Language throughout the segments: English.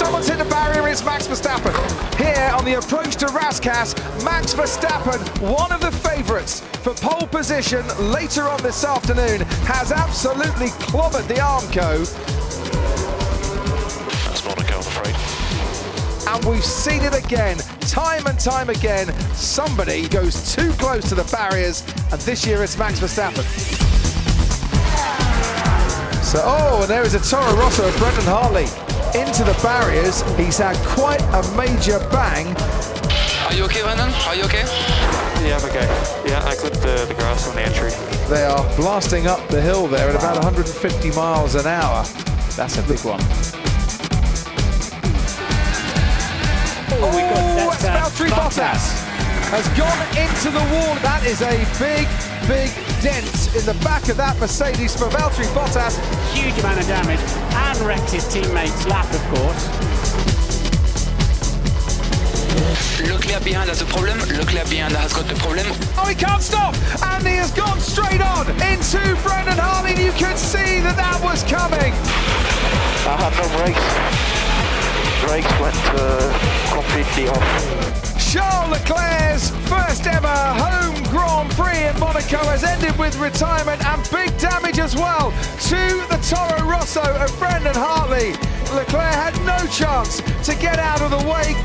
someone's hit the barrier, it's Max Verstappen. Here on the approach to Rascasse, Max Verstappen, one of the favourites for pole position later on this afternoon, has absolutely clobbered the Armco. That's Monaco, I'm afraid. And we've seen it again, time and time again. Somebody goes too close to the barriers, and this year it's Max Verstappen. So, and there is a Toro Rosso of Brendan Hartley into the barriers. He's had quite a major bang. Are you okay, Brendan? Are you okay? Yeah, I'm okay. Yeah, I clipped the grass on the entry. They are blasting up the hill there at about 150 miles an hour. That's a big one. That's Valtteri Bottas has gone into the wall. That is a big dent in the back of that Mercedes for Valtteri Bottas. Huge amount of damage and wrecked his teammate's lap, of course. Leclerc behind has a problem. Leclerc behind has got the problem. Oh, he can't stop, and he has gone straight on into Brendan Hartley. You could see that was coming. I had no brakes. Brakes went completely off. Charles Leclerc's first ever home Grand Prix in Monaco has ended with retirement and big damage as well to the Toro Rosso of Brendan Hartley. Leclerc had no chance to get out of the way.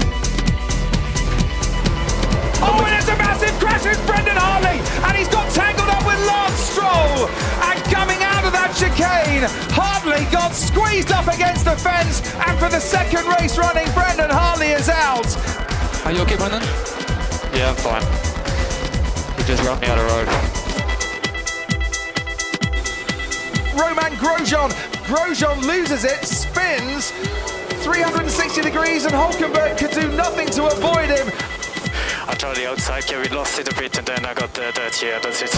Oh, and it's a massive crash with Brendan Hartley, and he's got tangled up with Lance Stroll. And coming out of that chicane, Hartley got squeezed up against the fence, and for the second race running, Brendan Hartley is out. Are you okay, Brendan? Yeah, I'm fine. He just ran me out of road. Romain Grosjean. Grosjean loses it, spins 360 degrees, and Hulkenberg could do nothing to avoid him. I tried the outside gear, we lost it a bit, and then I got the dirt here, that's it.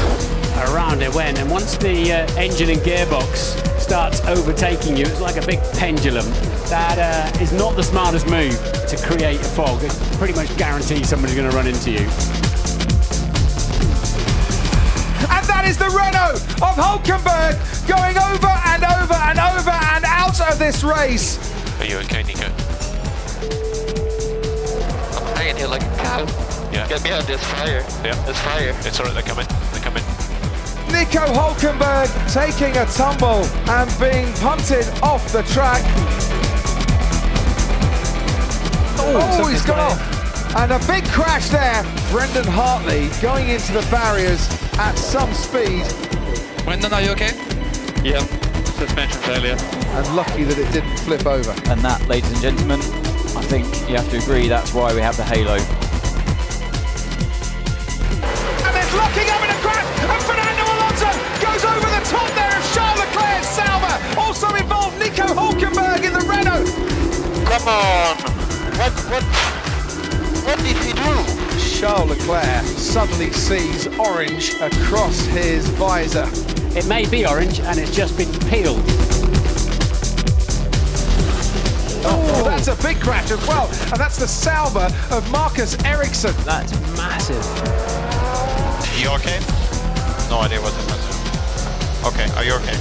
Around it went, and once the engine and gearbox starts overtaking you, it's like a big pendulum. That is not the smartest move to create a fog. It pretty much guarantees somebody's going to run into you. And that is the Renault of Hulkenberg going over and over and over and out of this race. Are you okay, Nico? I'm hanging here like a cow. Yeah. Get me out, there's fire. Yeah. There's fire. It's alright, they're coming. Nico Hulkenberg taking a tumble and being punted off the track. Oh, he's gone off. And a big crash there. Brendan Hartley going into the barriers at some speed. Brendan, are you okay? Yeah, suspension failure. And lucky that it didn't flip over. And that, ladies and gentlemen, I think you have to agree that's why we have the halo. And it's locking up in a crash, and Fernando Alonso goes over the top there of Charles Leclerc's Sauber. Also involved Nico Hulkenberg in the Renault. Come on! What did he do? Charles Leclerc suddenly sees orange across his visor. It may be orange, and it's just been peeled. Oh, that's a big crash as well, and that's the Sauber of Marcus Ericsson. That's massive. You okay? No idea what it was. Okay, are you okay?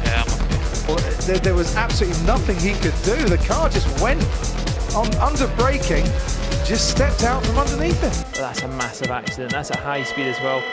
Yeah, I'm okay. Well, there was absolutely nothing he could do. The car just went on under braking, just stepped out from underneath him. That's a massive accident. That's at high speed as well.